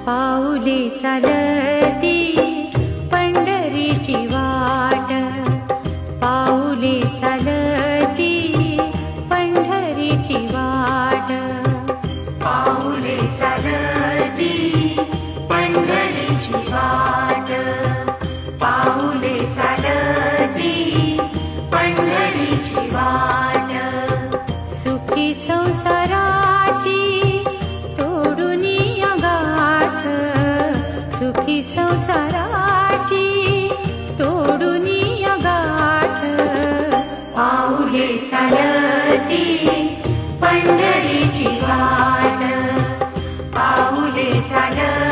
पाऊले चालती पंढरीची वाट, पाऊले चालती पंढरीची वाट, पाऊले चालती पंढरीची वाट, पाऊले चालती पंढरीची वाट. सुखी संसाराची तोडुनिया गाठ, सुखी संसाराची तोडुनिया गाठ. पाऊले चालती पंढरीची वाट, पाऊले चालती